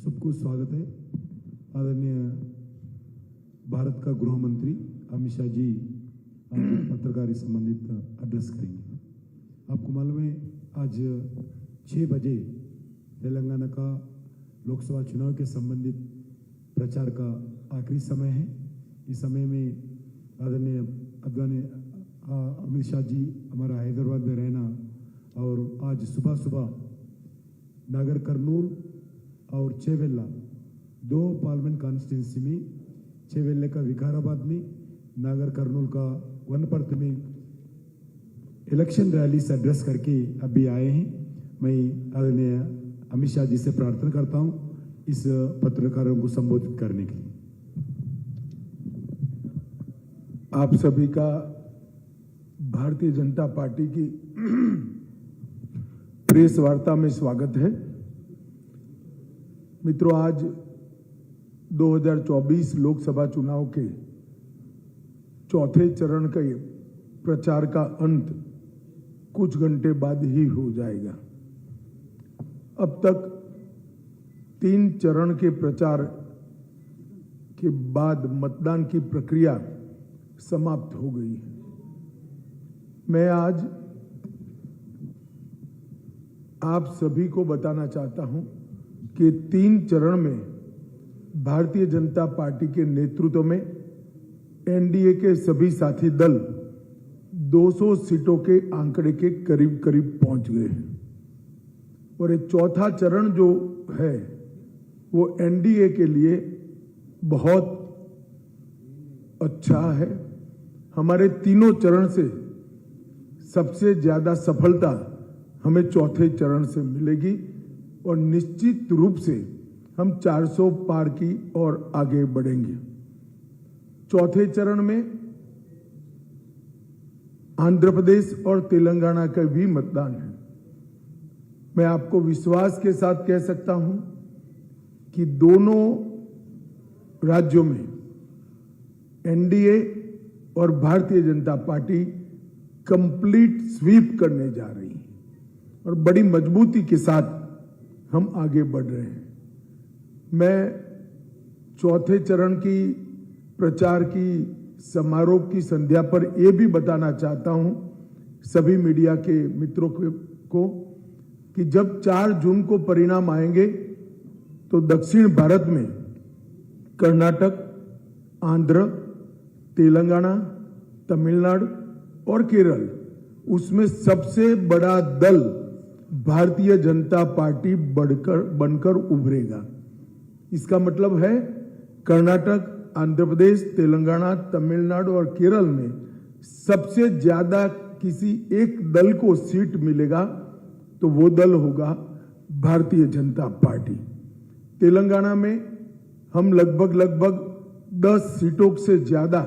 सबको स्वागत है। आदरणीय भारत का गृह मंत्री अमित शाह जी पत्रकार संबंधित एड्रेस करेंगे। आपको मालूम है आज 6 बजे तेलंगाना का लोकसभा चुनाव के संबंधित प्रचार का आखिरी समय है। इस समय में आदरणीय अमित शाह जी हमारा हैदराबाद में रहना और आज सुबह सुबह नागर कर्नूल और चेवेल्ला 2 पार्लियामेंट कॉन्स्टिट्यूंसी में, चेवेल्ले का विकाराबाद में, नागर कर्नूल का वनपर्त में इलेक्शन रैली से एड्रेस करके अभी आए हैं। मैं आदरणीय अमित शाह जी से प्रार्थना करता हूं इस पत्रकारों को संबोधित करने के लिए। आप सभी का भारतीय जनता पार्टी की प्रेस वार्ता में स्वागत है। मित्रों, आज 2024 लोकसभा चुनाव के चौथे चरण के प्रचार का अंत कुछ घंटे बाद ही हो जाएगा। अब तक 3 चरण के प्रचार के बाद मतदान की प्रक्रिया समाप्त हो गई है। मैं आज आप सभी को बताना चाहता हूं कि 3 चरण में भारतीय जनता पार्टी के नेतृत्व में एनडीए के सभी साथी दल 200 सीटों के आंकड़े के करीब करीब पहुंच गए हैं और ये चौथा चरण जो है वो एनडीए के लिए बहुत अच्छा है। हमारे तीनों चरण से सबसे ज्यादा सफलता हमें चौथे चरण से मिलेगी और निश्चित रूप से हम 400 पार की ओर आगे बढ़ेंगे। चौथे चरण में आंध्र प्रदेश और तेलंगाना का भी मतदान है। मैं आपको विश्वास के साथ कह सकता हूं कि दोनों राज्यों में एनडीए और Bharatiya Janata party complete SVEEP करने जा रही है और बड़ी मजबूती के साथ हम आगे बढ़ रहे हैं। मैं चौथे चरण की प्रचार की समारोह की संध्या पर यह भी बताना चाहता हूं सभी मीडिया के मित्रों को कि जब 4 जून को परिणाम आएंगे तो दक्षिण भारत में कर्नाटक, आंध्र, तेलंगाना, तमिलनाडु और केरल, उसमें सबसे बड़ा दल भारतीय जनता पार्टी बनकर उभरेगा। इसका मतलब है कर्नाटक, आंध्र प्रदेश, तेलंगाना, तमिलनाडु और केरल में सबसे ज्यादा किसी एक दल को सीट मिलेगा तो वो दल होगा भारतीय जनता पार्टी। तेलंगाना में हम लगभग 10 सीटों से ज्यादा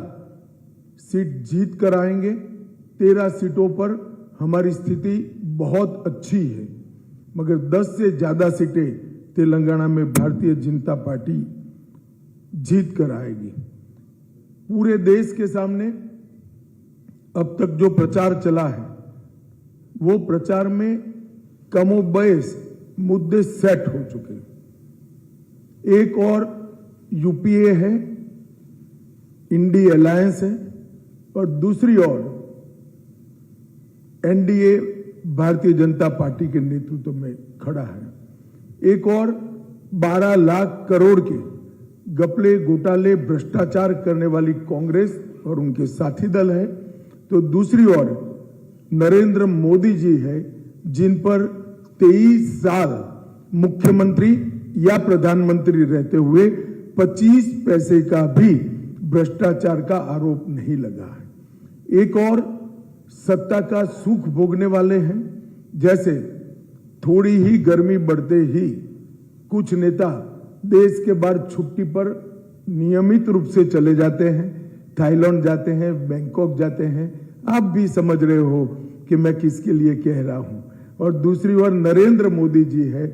सीट जीत कर आएंगे। 13 सीटों पर हमारी स्थिति बहुत अच्छी है, मगर 10 से ज्यादा सीटें तेलंगाना में भारतीय जनता पार्टी जीत कर आएगी। पूरे देश के सामने अब तक जो प्रचार चला है वो प्रचार में कमोबेश मुद्दे सेट हो चुके हैं। एक और यूपीए है, इंडी अलायंस है और दूसरी ओर एनडीए भारतीय जनता पार्टी के नेतृत्व में खड़ा है। एक और 12 लाख करोड़ के गपले घोटाले भ्रष्टाचार करने वाली कांग्रेस और उनके साथी दल है, तो दूसरी ओर नरेंद्र मोदी जी है जिन पर 23 साल मुख्यमंत्री या प्रधानमंत्री रहते हुए 25 पैसे का भी भ्रष्टाचार का आरोप नहीं लगा है। एक और सत्ता का सुख भोगने वाले हैं, जैसे थोड़ी ही गर्मी बढ़ते ही कुछ नेता देश के बाहर छुट्टी पर नियमित रूप से चले जाते हैं, थाईलैंड जाते हैं, बैंकॉक जाते हैं। आप भी समझ रहे हो कि मैं किसके लिए कह रहा हूं। और दूसरी ओर नरेंद्र मोदी जी है,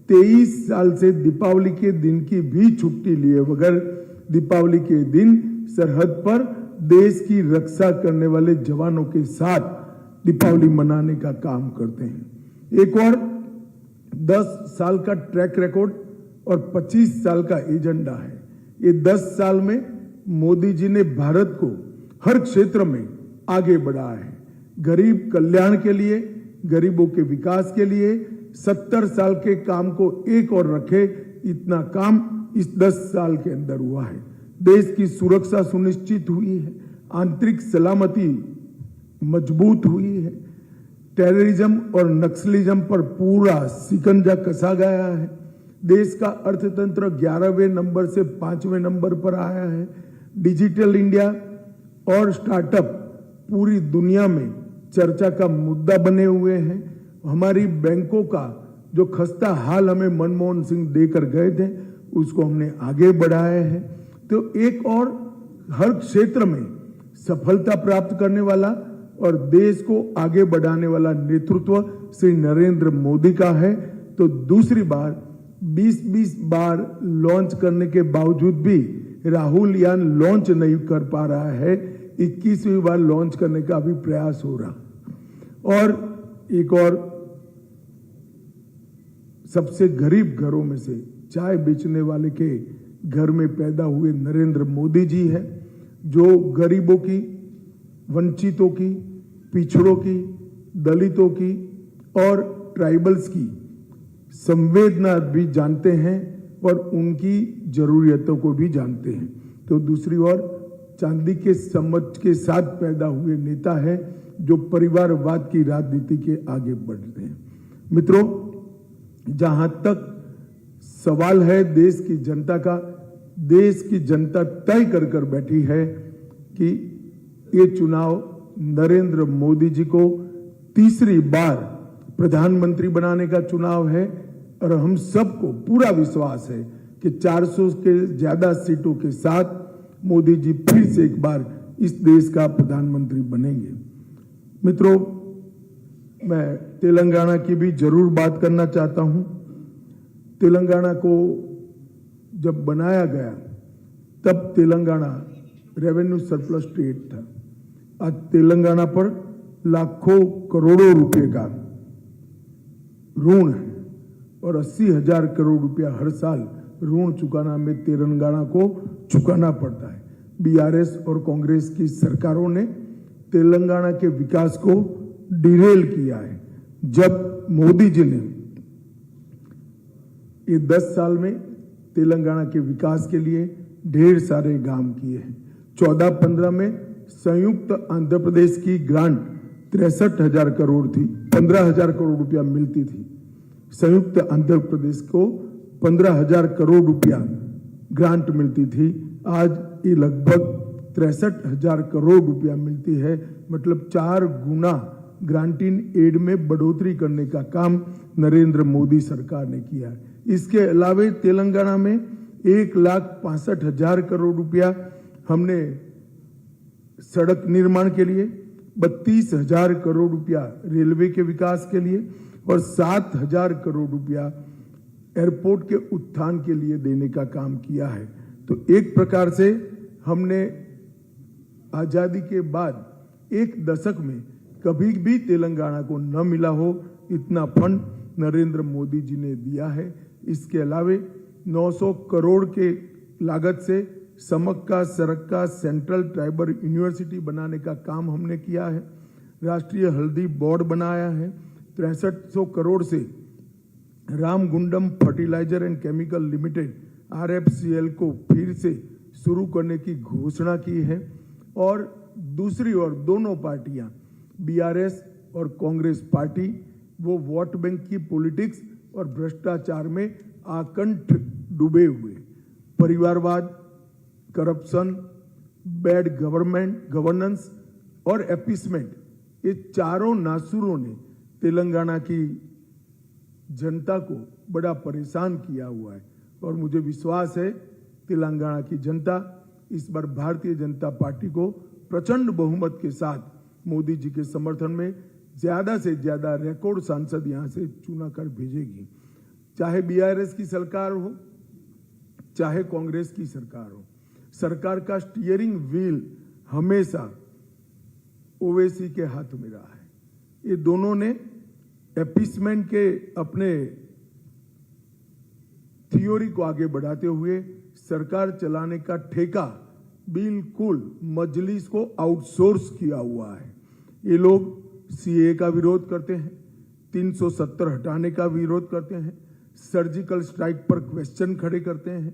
23 साल से दीपावली के दिन की भी छुट्टी लिए बगैर दीपावली के दिन सरहद पर देश की रक्षा करने वाले जवानों के साथ दीपावली मनाने का काम करते हैं। एक और 10 साल का ट्रैक रिकॉर्ड और 25 साल का एजेंडा है। ये 10 साल में मोदी जी ने भारत को हर क्षेत्र में आगे बढ़ाया है। गरीब कल्याण के लिए, गरीबों के विकास के लिए 70 साल के काम को एक और रखे, इतना काम इस 10 साल के अंदर हुआ है। देश की सुरक्षा सुनिश्चित हुई है, आंतरिक सलामती मजबूत हुई है, टेररिज्म और नक्सलिज्म पर पूरा शिकंजा कसा गया है। देश का अर्थतंत्र 11वें नंबर से 5वें नंबर पर आया है। डिजिटल इंडिया और स्टार्टअप पूरी दुनिया में चर्चा का मुद्दा बने हुए हैं। हमारी बैंकों का जो खस्ता हाल हमें मनमोहन सिंह देकर गए थे, उसको हमने आगे बढ़ाया है। तो एक और हर क्षेत्र में सफलता प्राप्त करने वाला और देश को आगे बढ़ाने वाला नेतृत्व श्री नरेंद्र मोदी का है। तो दूसरी बार 20-20 बार लॉन्च करने के बावजूद भी राहुल यान लॉन्च नहीं कर पा रहा है, 21वीं बार लॉन्च करने का अभी प्रयास हो रहा। और एक और सबसे गरीब घरों में से चाय बेचने वाले के घर में पैदा हुए नरेंद्र मोदी जी है, जो गरीबों की, वंचितों की, पिछड़ों की, दलितों की और ट्राइबल्स की संवेदना भी जानते हैं और उनकी जरूरियतों को भी जानते हैं। तो दूसरी ओर चांदी के समझ के साथ पैदा हुए नेता है जो परिवारवाद की राजनीति के आगे बढ़ रहे हैं। मित्रों, जहां तक सवाल है देश की जनता का, देश की जनता तय कर कर बैठी है कि ये चुनाव नरेंद्र मोदी जी को तीसरी बार प्रधानमंत्री बनाने का चुनाव है। और हम सबको पूरा विश्वास है कि 400 के ज्यादा सीटों के साथ मोदी जी फिर से एक बार इस देश का प्रधानमंत्री बनेंगे। मित्रों, मैं तेलंगाना की भी जरूर बात करना चाहता हूं। तेलंगाना को जब बनाया गया तब तेलंगाना रेवेन्यू सरप्लस स्टेट था। आज तेलंगाना पर लाखों करोड़ों रुपए का ऋण है और 80,000 करोड़ रुपया हर साल ऋण चुकाना में तेलंगाना को चुकाना पड़ता है। बीआरएस और कांग्रेस की सरकारों ने तेलंगाना के विकास को डिरेल किया है। जब मोदी जी ने ये 10 साल में तेलंगाना के विकास के लिए ढेर सारे काम किए हैं। 14-15 में संयुक्त आंध्र प्रदेश की ग्रांट 63,000 करोड़ थी, 15,000 करोड़ रुपया मिलती थी। संयुक्त आंध्र प्रदेश को 15,000 करोड़ रुपया ग्रांट मिलती थी। आज ये लगभग 63,000 करोड़ रुपया मिलती है। मतलब 4 गुना ग्रांटिंग एड में बढ़ोतरी करने का काम नरेंद्र मोदी सरकार ने किया है। इसके अलावा तेलंगाना में 1,65,000 करोड़ रुपया हमने सड़क निर्माण के लिए, 32,000 करोड़ रुपया रेलवे के विकास के लिए और 7,000 करोड़ रुपया एयरपोर्ट के उत्थान के लिए देने का काम किया है। तो एक प्रकार से हमने आजादी के बाद एक दशक में कभी भी तेलंगाना को न मिला हो इतना फंड नरेंद्र मोदी जी ने दिया है। इसके अलावे 900 करोड़ के लागत से समक्का सरक्का सेंट्रल ट्राइबल यूनिवर्सिटी बनाने का काम हमने किया है। राष्ट्रीय हल्दी बोर्ड बनाया है। 6300 करोड़ से Ramagundam fertiliser and chemical limited RFCL को फिर से शुरू करने की घोषणा की है। और दूसरी ओर दोनों पार्टियां, बीआरएस और कांग्रेस पार्टी, वो वोट बैंक की पॉलिटिक्स और भ्रष्टाचार में आकंठ डूबे हुए, परिवारवाद, करप्शन, बैड गवर्नेंस और एपीसमेंट, ये चारों नासुरों ने तेलंगाना की जनता को बड़ा परेशान किया हुआ है। और मुझे विश्वास है तेलंगाना की जनता इस बार भारतीय जनता पार्टी को प्रचंड बहुमत के साथ मोदी जी के समर्थन में ज्यादा से ज्यादा रिकॉर्ड सांसद यहां से चुना कर भेजेगी। चाहे बीआरएस की सरकार हो, चाहे कांग्रेस की सरकार हो, सरकार का स्टीयरिंग व्हील हमेशा ओवैसी के हाथ में रहा है। ये दोनों ने एपीसमेंट के अपने थ्योरी को आगे बढ़ाते हुए सरकार चलाने का ठेका बिल्कुल मजलिस को आउटसोर्स किया हुआ है। ये लोग सीए का विरोध करते हैं, 370 हटाने का विरोध करते हैं, सर्जिकल स्ट्राइक पर क्वेश्चन खड़े करते हैं,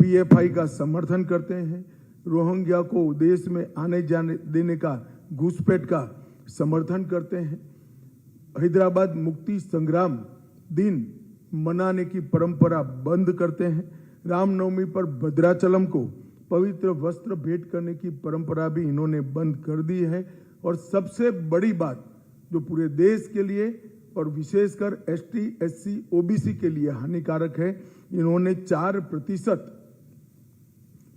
पीएफआई का समर्थन करते हैं, रोहिंग्या को देश में आने जाने देने का घुसपैठ का समर्थन करते हैं, हैदराबाद मुक्ति संग्राम दिन मनाने की परंपरा बंद करते हैं, रामनवमी पर भद्राचलम को पवित्र वस्त्र भेंट करने की परंपरा भी इन्होंने बंद कर दी है। और सबसे बड़ी बात जो पूरे देश के लिए और विशेषकर एसटी, एससी, ओबीसी के लिए हानिकारक है, इन्होंने 4%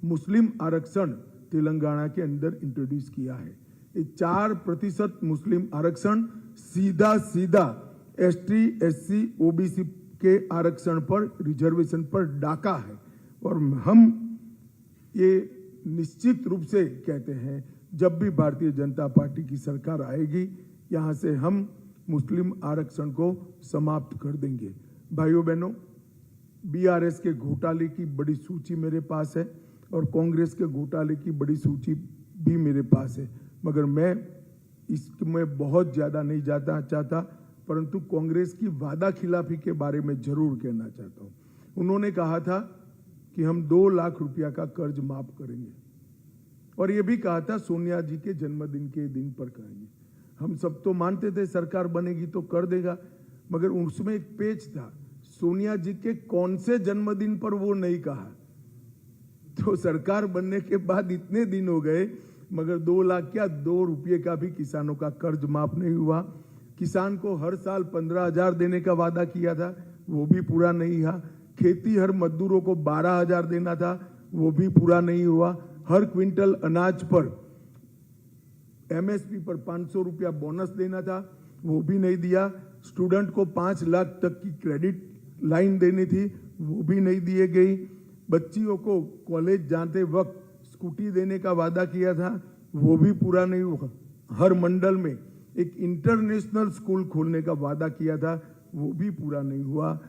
मुस्लिम आरक्षण तेलंगाना के अंदर इंट्रोड्यूस किया है। ये 4% मुस्लिम आरक्षण सीधा सीधा एसटी, एससी, ओबीसी के आरक्षण पर, रिजर्वेशन पर डाका है। और हम ये निश्चित रूप से कहते हैं, जब भी भारतीय जनता पार्टी की सरकार आएगी, यहाँ से हम मुस्लिम आरक्षण को समाप्त कर देंगे। भाइयों बहनों, बीआरएस के घोटाले की बड़ी सूची मेरे पास है और कांग्रेस के घोटाले की बड़ी सूची भी मेरे पास है, मगर मैं इसमें बहुत ज्यादा नहीं जाना चाहता, परंतु कांग्रेस की वादा खिलाफी के बारे में जरूर कहना चाहता हूँ। उन्होंने कहा था कि हम 2 लाख रुपया का कर्ज माफ करेंगे और ये भी कहा था सोनिया जी के जन्मदिन के दिन पर करेंगे। हम सब तो मानते थे सरकार बनेगी तो कर देगा, मगर उसमें एक पेच था, सोनिया जी के कौन से जन्मदिन पर वो नहीं कहा। तो सरकार बनने के बाद इतने दिन हो गए, मगर 2 लाख क्या 2 रुपये का भी किसानों का कर्ज माफ नहीं हुआ। किसान को हर साल 15,000 देने का वादा किया था, वो भी पूरा नहीं हुआ। खेती हर मजदूरों को 12,000 देना था, वो भी पूरा नहीं हुआ। हर क्विंटल अनाज पर एमएसपी पर 500 रुपया बोनस देना था, वो भी नहीं दिया। स्टूडेंट को 5 लाख तक की क्रेडिट लाइन देनी थी, वो भी नहीं दिए गई। बच्चियों को कॉलेज जाते वक्त स्कूटी देने का वादा किया था, वो भी पूरा नहीं हुआ। हर मंडल में एक इंटरनेशनल स्कूल खोलने का वादा किया था, वो भी पूरा नहीं हुआ।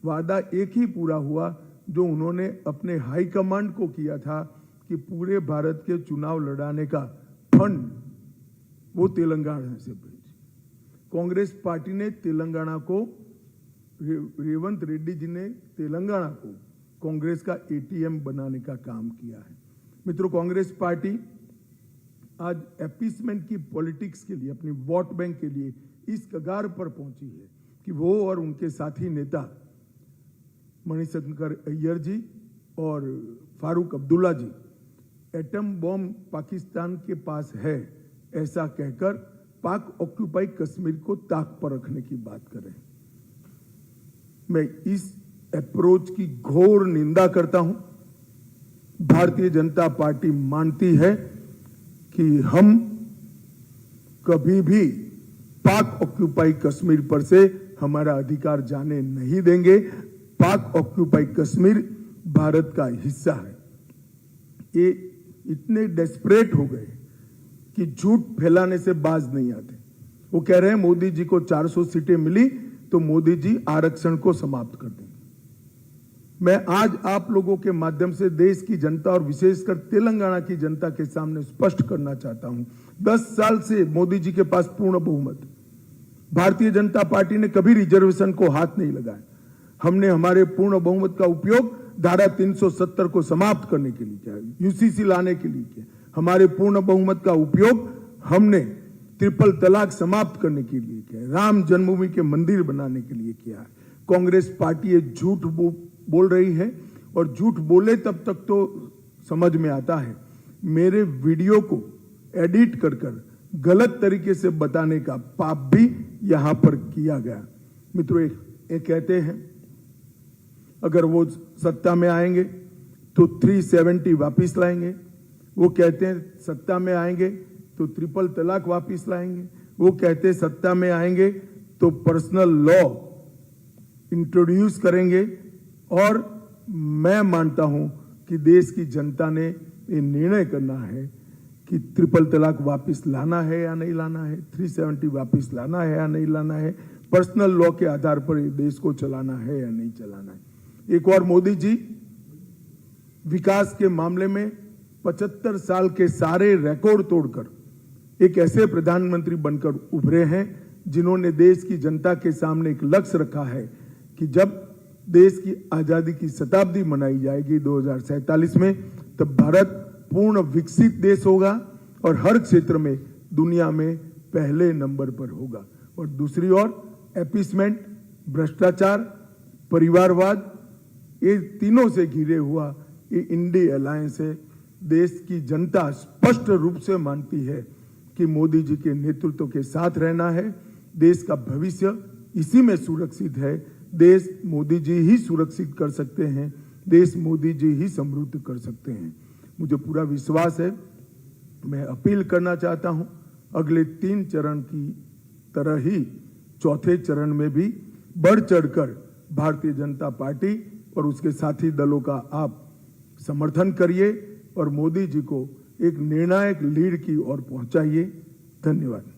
वादा एक ही पूरा हुआ जो उन्होंने अपने हाई कमांड को किया था कि पूरे भारत के चुनाव लड़ाने का फंड वो तेलंगाना से भेजे। कांग्रेस पार्टी ने तेलंगाना को, रेवंत रेड्डी जी ने तेलंगाना को कांग्रेस का एटीएम बनाने का काम किया है। मित्रों, कांग्रेस पार्टी आज अपीसमेंट की पॉलिटिक्स के लिए, अपनी वोट बैंक के लिए इस कगार पर पहुंची है कि वो और उनके साथी नेता मणिशंकर अय्यर जी और फारूक अब्दुल्ला जी एटम बॉम्ब पाकिस्तान के पास है ऐसा कहकर पाक ऑक्यूपाई कश्मीर को ताक पर रखने की बात कर रहे हैं। मैं इस अप्रोच की घोर निंदा करता हूं। भारतीय जनता पार्टी मानती है कि हम कभी भी पाक ऑक्यूपाई कश्मीर पर से हमारा अधिकार जाने नहीं देंगे। पाक ऑक्यूपाई कश्मीर भारत का हिस्सा है। ये इतने डेस्परेट हो गए कि झूठ फैलाने से बाज नहीं आते। वो कह रहे हैं मोदी जी को 400 सीटें मिली तो मोदी जी आरक्षण को समाप्त कर देंगे। मैं आज आप लोगों के माध्यम से देश की जनता और विशेषकर तेलंगाना की जनता के सामने स्पष्ट करना चाहता हूं, 10 साल से मोदी जी के पास पूर्ण बहुमत। भारतीय जनता पार्टी ने कभी रिजर्वेशन को हाथ नहीं लगाया। हमने हमारे पूर्ण बहुमत का उपयोग धारा 370 को समाप्त करने के लिए किया, यूसीसी लाने के लिए किया। हमारे पूर्ण बहुमत का उपयोग हमने ट्रिपल तलाक समाप्त करने के लिए किया, राम जन्मभूमि के मंदिर बनाने के लिए किया है। कांग्रेस पार्टी ये झूठ बोल रही है और झूठ बोले तब तक तो समझ में आता है। मेरे वीडियो को एडिट कर गलत तरीके से बताने का पाप भी यहां पर किया गया। मित्रों, एक कहते हैं अगर वो सत्ता में आएंगे तो 370 वापिस लाएंगे। वो कहते हैं सत्ता में आएंगे तो ट्रिपल तलाक वापिस लाएंगे। वो कहते हैं सत्ता में आएंगे तो पर्सनल लॉ इंट्रोड्यूस करेंगे। और मैं मानता हूं कि देश की जनता ने ये निर्णय करना है कि ट्रिपल तलाक वापिस लाना है या नहीं लाना है, 370 वापिस लाना है या नहीं लाना है, पर्सनल लॉ के आधार पर देश को चलाना है या नहीं चलाना है। एक और मोदी जी विकास के मामले में 75 साल के सारे रिकॉर्ड तोड़कर एक ऐसे प्रधानमंत्री बनकर उभरे हैं जिन्होंने देश की जनता के सामने एक लक्ष्य रखा है कि जब देश की आजादी की शताब्दी मनाई जाएगी 2047 में, तब भारत पूर्ण विकसित देश होगा और हर क्षेत्र में दुनिया में पहले नंबर पर होगा। और दूसरी ओर एपीसमेंट, भ्रष्टाचार, परिवारवाद, ये तीनों से घिरे हुआ ये इंडी अलायंस है। देश की जनता स्पष्ट रूप से मानती है कि मोदी जी के नेतृत्व के साथ रहना है। देश का भविष्य इसी में सुरक्षित है। देश मोदी जी ही सुरक्षित कर सकते हैं, देश मोदी जी ही समृद्ध कर सकते हैं। मुझे पूरा विश्वास है। मैं अपील करना चाहता हूं, अगले 3 चरण की तरह ही चौथे चरण में भी बढ़ चढ़कर भारतीय जनता पार्टी और उसके साथी दलों का आप समर्थन करिए और मोदी जी को एक निर्णायक लीड की ओर पहुंचाइए। धन्यवाद।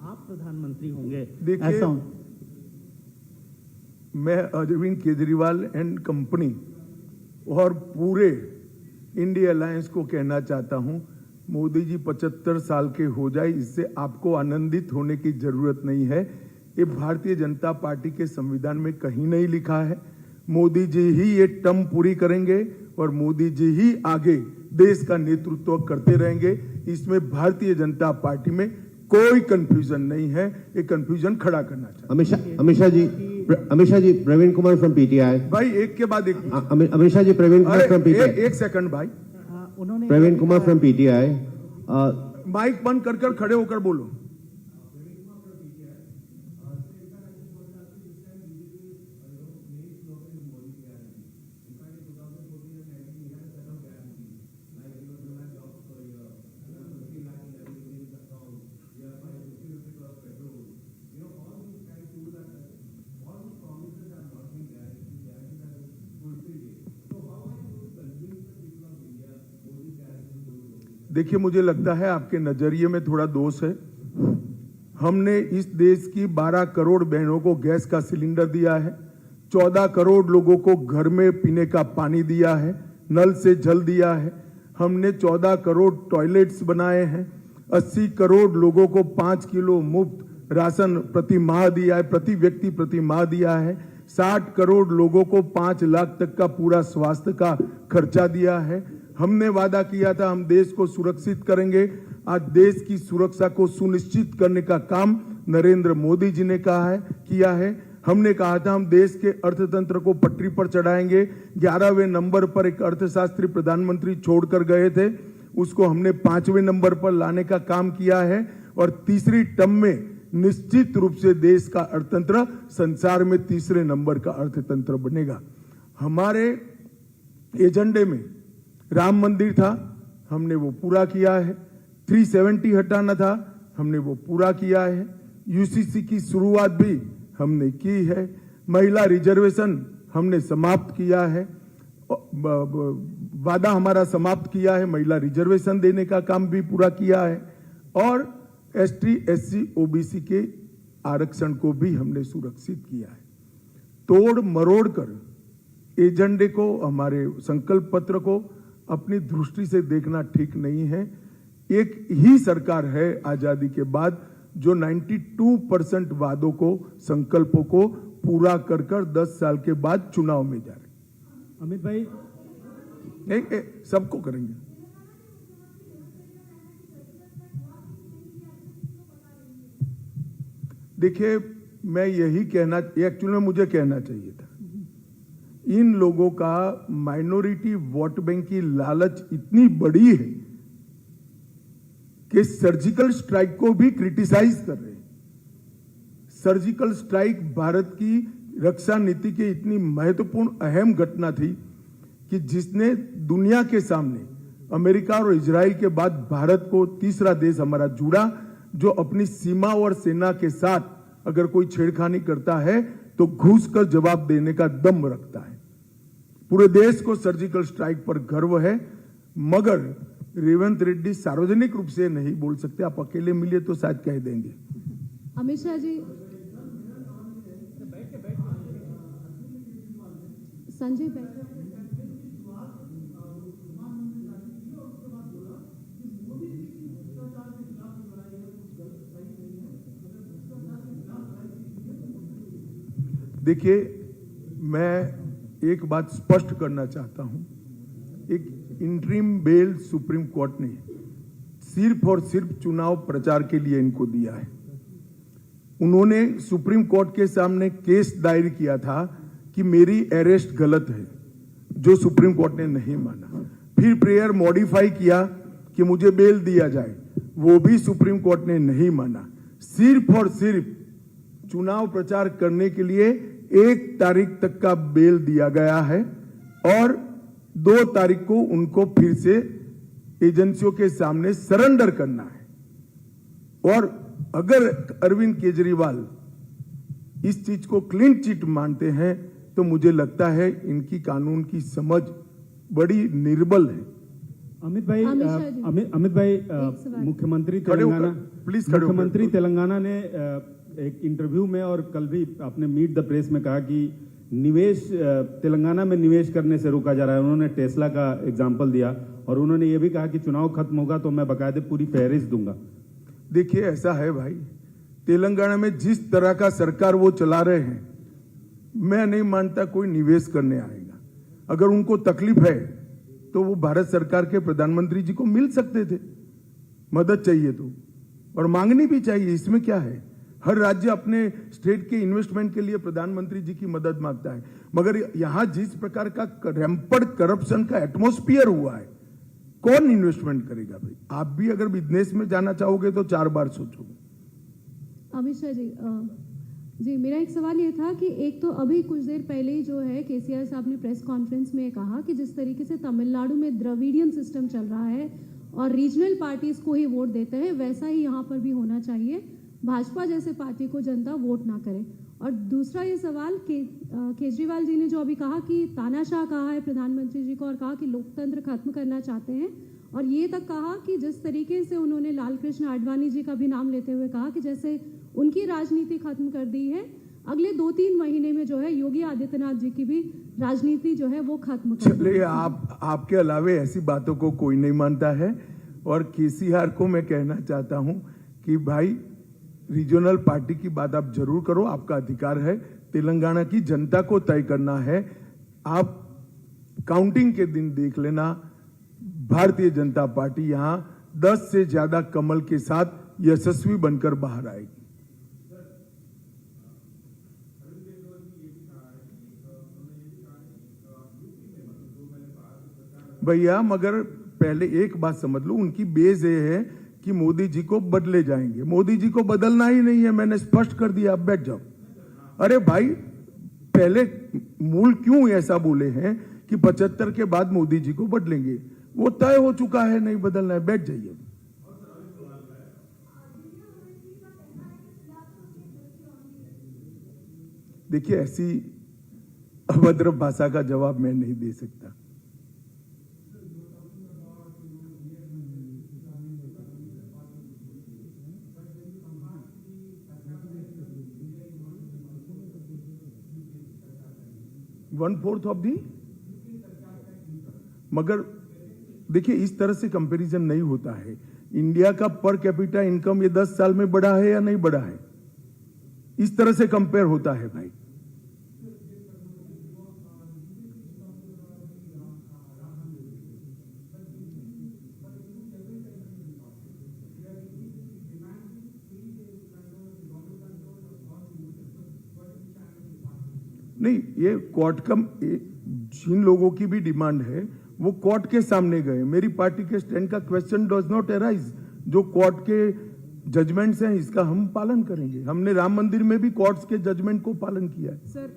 आप प्रधानमंत्री होंगे, देखिए, ऐसा मैं अरविंद केजरीवाल एंड कंपनी और पूरे इंडिया अलायंस को कहना चाहता हूं, मोदी जी 75 साल के हो जाए, इससे आपको आनंदित होने की जरूरत नहीं है। ये भारतीय जनता पार्टी के संविधान में कहीं नहीं लिखा है। मोदी जी ही ये टर्म पूरी करेंगे और मोदी जी ही आगे देश का नेतृत्व करते रहेंगे। इसमें भारतीय जनता पार्टी में कोई कंफ्यूजन नहीं है। ये कंफ्यूजन खड़ा करना चाहिए। Amit Shah ji, Praveen Kumar from PTI. भाई एक के बाद एक। Amit Shah ji, Praveen Kumar from PTI. एक सेकंड भाई, उन्होंने Praveen Kumar from PTI. Mike बंद कर कर खड़े होकर बोलो। देखिए, मुझे लगता है आपके नजरिए में थोड़ा दोष है। हमने इस देश की 12 करोड़ बहनों को गैस का सिलेंडर दिया है, 14 करोड़ लोगों को घर में पीने का पानी दिया है, नल से जल दिया है। हमने 14 करोड़ टॉयलेट्स बनाए हैं, 80 करोड़ लोगों को 5 किलो मुफ्त राशन प्रति माह दिया है, प्रति व्यक्ति प्रति माह दिया है। 60 करोड़ लोगों को 5 लाख तक का पूरा स्वास्थ्य का खर्चा दिया है। हमने वादा किया था हम देश को सुरक्षित करेंगे। आज देश की सुरक्षा को सुनिश्चित करने का काम नरेंद्र मोदी जी ने किया है। हमने कहा था हम देश के अर्थतंत्र को पटरी पर चढ़ाएंगे। 11वें नंबर पर एक अर्थशास्त्री प्रधानमंत्री छोड़कर गए थे, उसको हमने 5वें नंबर पर लाने का काम किया है और तीसरी टर्म में निश्चित रूप से देश का अर्थतंत्र संसार में तीसरे नंबर का अर्थतंत्र बनेगा। हमारे एजेंडे में राम मंदिर था, हमने वो पूरा किया है। 370 हटाना था, हमने वो पूरा किया है। यूसीसी की शुरुआत भी हमने की है। महिला रिजर्वेशन हमने समाप्त किया है, वादा हमारा समाप्त किया है। महिला रिजर्वेशन देने का काम भी पूरा किया है और एसटी एससी ओबीसी के आरक्षण को भी हमने सुरक्षित किया है। तोड़ मरोड़ कर एजेंडे को, हमारे संकल्प पत्र को अपनी दृष्टि से देखना ठीक नहीं है। एक ही सरकार है आजादी के बाद जो 92% वादों को, संकल्पों को पूरा कर 10 साल के बाद चुनाव में जा रहे। अमित भाई, नहीं, सबको करेंगे। देखिए, मैं यही कहना, एक्चुअली में मुझे कहना चाहिए था, इन लोगों का माइनॉरिटी वोट बैंक की लालच इतनी बड़ी है कि सर्जिकल स्ट्राइक को भी क्रिटिसाइज कर रहे हैं। सर्जिकल स्ट्राइक भारत की रक्षा नीति की इतनी महत्वपूर्ण अहम घटना थी कि जिसने दुनिया के सामने अमेरिका और इजराइल के बाद भारत को तीसरा देश हमारा जुड़ा, जो अपनी सीमा और सेना के साथ अगर कोई छेड़खानी करता है तो घुस कर जवाब देने का दम रखता है। पूरे देश को सर्जिकल स्ट्राइक पर गर्व है, मगर रेवंत रेड्डी सार्वजनिक रूप से नहीं बोल सकते। आप अकेले मिलिए तो शायद कह देंगे। अमित शाह जी, संजय बैठ। देखिए, मैं एक बात स्पष्ट करना चाहता हूं। एक इंटरिम बेल सुप्रीम कोर्ट ने सिर्फ और सिर्फ चुनाव प्रचार के लिए इनको दिया है। उन्होंने सुप्रीम कोर्ट के सामने केस दायर किया था कि मेरी अरेस्ट गलत है, जो सुप्रीम कोर्ट ने नहीं माना। फिर प्रेयर मॉडिफाई किया कि मुझे बेल दिया जाए, वो भी सुप्रीम कोर्ट ने नहीं माना। सिर्फ और सिर्फ चुनाव प्रचार करने के लिए 1 तारीख तक का बेल दिया गया है और 2 तारीख को उनको फिर से एजेंसियों के सामने सरेंडर करना है। और अगर अरविंद केजरीवाल इस चीज को क्लीन चिट मानते हैं तो मुझे लगता है इनकी कानून की समझ बड़ी निर्बल है। अमित भाई, मुख्यमंत्री खड़े होकर, तेलंगाना प्लीज खड़े होकर। मुख्यमंत्री तेलंगाना ने एक इंटरव्यू में और कल भी अपने मीट द प्रेस में कहा कि निवेश तेलंगाना में निवेश करने से रोका जा रहा है। उन्होंने टेस्ला का एग्जांपल दिया और उन्होंने ये भी कहा कि चुनाव खत्म होगा तो मैं बकायदे पूरी फहरिस्त दूंगा। देखिए, ऐसा है भाई, तेलंगाना में जिस तरह का सरकार वो चला रहे हैं, मैं नहीं मानता कोई निवेश करने आएगा। अगर उनको तकलीफ है तो वो भारत सरकार के प्रधानमंत्री जी को मिल सकते थे, मदद चाहिए तो, और मांगनी भी चाहिए। इसमें क्या है, हर राज्य अपने स्टेट के इन्वेस्टमेंट के लिए प्रधानमंत्री जी की मदद मांगता है। मगर यहां जिस प्रकार का रैम्पड करप्शन का एटमॉस्फेयर हुआ है, कौन इन्वेस्टमेंट करेगा भाई? आप भी अगर बिजनेस में जाना चाहोगे तो 4 बार सोचोगे। अमित शाह जी, मेरा एक सवाल ये था कि एक तो अभी कुछ देर पहले ही जो है केसीआर साहब ने प्रेस कॉन्फ्रेंस में कहा कि जिस तरीके से तमिलनाडु में द्रविडियन सिस्टम चल रहा है और रीजनल पार्टीज को ही वोट देते हैं, वैसा ही यहाँ पर भी होना चाहिए। भाजपा जैसे पार्टी को जनता वोट ना करे। और दूसरा ये सवाल केजरीवाल जी ने जो अभी कहा कि तानाशाह कहा है प्रधानमंत्री जी को और कहा कि लोकतंत्र खत्म करना चाहते हैं, और ये तक कहा कि जिस तरीके से उन्होंने लाल कृष्ण आडवाणी जी का भी नाम लेते हुए कहा कि जैसे उनकी राजनीति खत्म कर दी है, अगले 2-3 महीने में जो है योगी आदित्यनाथ जी की भी राजनीति जो है वो खत्म कर दी। चलिए, आपके अलावे ऐसी बातों को कोई नहीं मानता है। और केसीआर को मैं कहना चाहता हूं कि भाई, रीजनल पार्टी की बात आप जरूर करो, आपका अधिकार है। तेलंगाना की जनता को तय करना है। आप काउंटिंग के दिन देख लेना, भारतीय जनता पार्टी यहां 10 से ज्यादा कमल के साथ यशस्वी बनकर बाहर आएगी। भैया, मगर पहले एक बात समझ लो, उनकी बेस ये है कि मोदी जी को बदले जाएंगे। मोदी जी को बदलना ही नहीं है, मैंने स्पष्ट कर दिया। अब बैठ जाओ। अरे भाई, पहले मूल क्यों ऐसा बोले हैं कि 75 के बाद मोदी जी को बदलेंगे? वो तय हो चुका है, नहीं बदलना है। बैठ जाइए। देखिए, ऐसी अभद्र भाषा का जवाब मैं नहीं दे सकता। वन फोर्थ ऑफ दी, मगर देखिए, इस तरह से कंपैरिजन नहीं होता है। इंडिया का पर कैपिटा इनकम ये 10 साल में बढ़ा है या नहीं बढ़ा है? इस तरह से कंपेयर होता है भाई। नहीं, ये कोर्ट का, जिन लोगों की भी डिमांड है वो कोर्ट के सामने गए। मेरी पार्टी के स्टैंड का क्वेश्चन डज नॉट अराइज। जो कोर्ट के जजमेंट्स हैं, इसका हम पालन करेंगे। हमने राम मंदिर में भी कोर्ट्स के जजमेंट को पालन किया है। सर,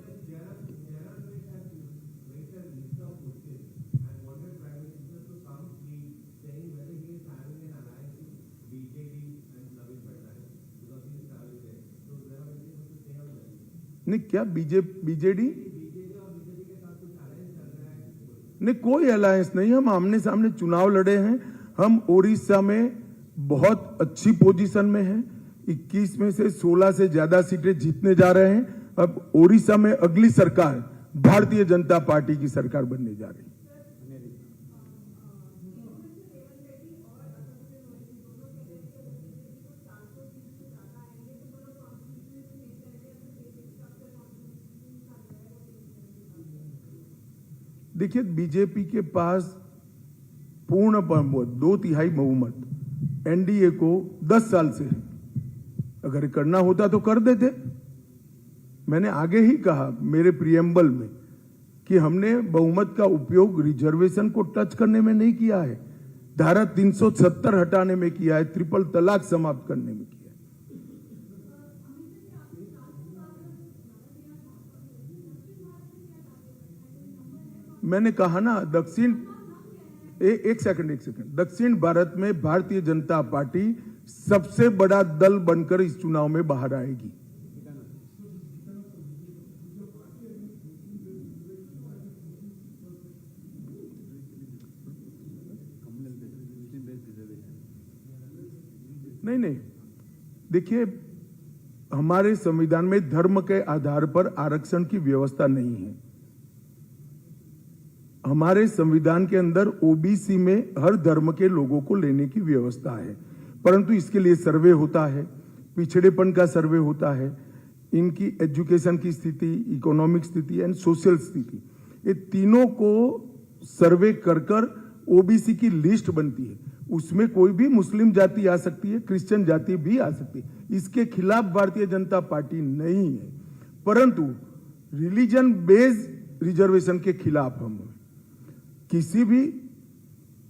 नहीं, क्या बीजेडी नहीं, कोई अलायंस नहीं। हम आमने सामने चुनाव लड़े हैं। हम ओडिशा में बहुत अच्छी पोजीशन में हैं। 21 में से 16 से ज्यादा सीटें जीतने जा रहे हैं। अब ओडिशा में अगली सरकार भारतीय जनता पार्टी की सरकार बनने जा रही है। देखिए, बीजेपी के पास पूर्ण बहुमत, 2/3 बहुमत एनडीए को 10 साल से है। अगर करना होता तो कर देते। मैंने आगे ही कहा मेरे प्रियम्बल में कि हमने बहुमत का उपयोग रिजर्वेशन को टच करने में नहीं किया है, धारा 370 हटाने में किया है, ट्रिपल तलाक समाप्त करने में किया है। मैंने कहा ना, एक सेकंड, दक्षिण भारत में भारतीय जनता पार्टी सबसे बड़ा दल बनकर इस चुनाव में बाहर आएगी। नहीं, देखिए, हमारे संविधान में धर्म के आधार पर आरक्षण की व्यवस्था नहीं है। हमारे संविधान के अंदर ओबीसी में हर धर्म के लोगों को लेने की व्यवस्था है, परंतु इसके लिए सर्वे होता है, पिछड़ेपन का सर्वे होता है, इनकी एजुकेशन की स्थिति, इकोनॉमिक स्थिति एंड सोशल स्थिति, ये तीनों को सर्वे कर ओबीसी की लिस्ट बनती है। उसमें कोई भी मुस्लिम जाति आ सकती है, क्रिश्चियन जाति भी आ सकती है। इसके खिलाफ भारतीय जनता पार्टी नहीं है, परंतु रिलीजन बेस्ड रिजर्वेशन के खिलाफ हम किसी भी,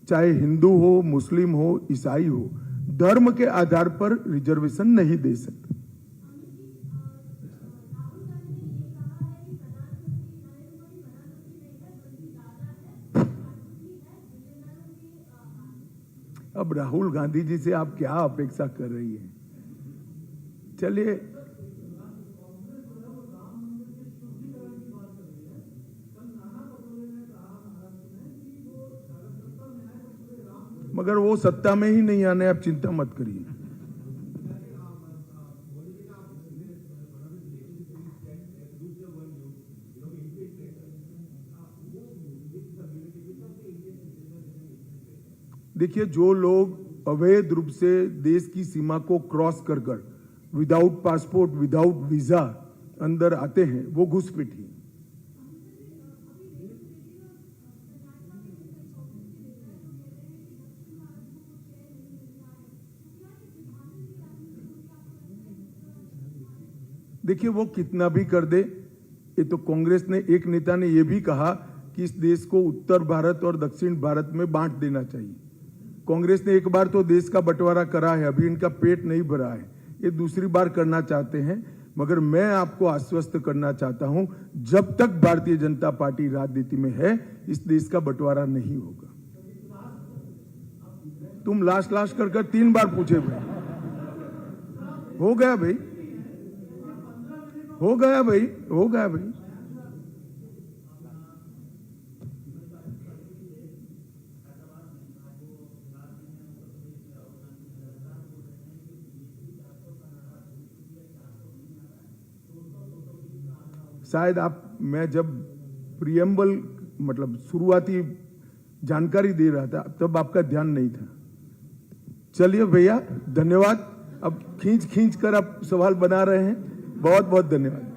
चाहे हिंदू हो, मुस्लिम हो, ईसाई हो, धर्म के आधार पर रिजर्वेशन नहीं दे सकते। अब राहुल गांधी जी से आप क्या अपेक्षा कर रही हैं? चलिए, मगर वो सत्ता में ही नहीं आने, आप चिंता मत करिए। देखिए, जो लोग अवैध रूप से देश की सीमा को क्रॉस कर विदाउट पासपोर्ट, विदाउट वीजा अंदर आते हैं, वो घुसपैठी हैं। देखिए, वो कितना भी कर दे, ये तो कांग्रेस ने, एक नेता ने ये भी कहा कि इस देश को उत्तर भारत और दक्षिण भारत में बांट देना चाहिए। कांग्रेस ने एक बार तो देश का बंटवारा करा है, अभी इनका पेट नहीं भरा है, ये दूसरी बार करना चाहते हैं। मगर मैं आपको आश्वस्त करना चाहता हूं, जब तक भारतीय जनता पार्टी राजनीति में है, इस देश का बंटवारा नहीं होगा। तुम लाश कर 3 बार पूछे भाई। हो गया भाई, हो गया भाई, हो गया भाई। शायद मैं जब प्रियम्बल मतलब शुरुआती जानकारी दे रहा था, तब आपका ध्यान नहीं था। चलिए भैया, धन्यवाद। अब खींच कर आप सवाल बना रहे हैं, बहुत बहुत धन्यवाद।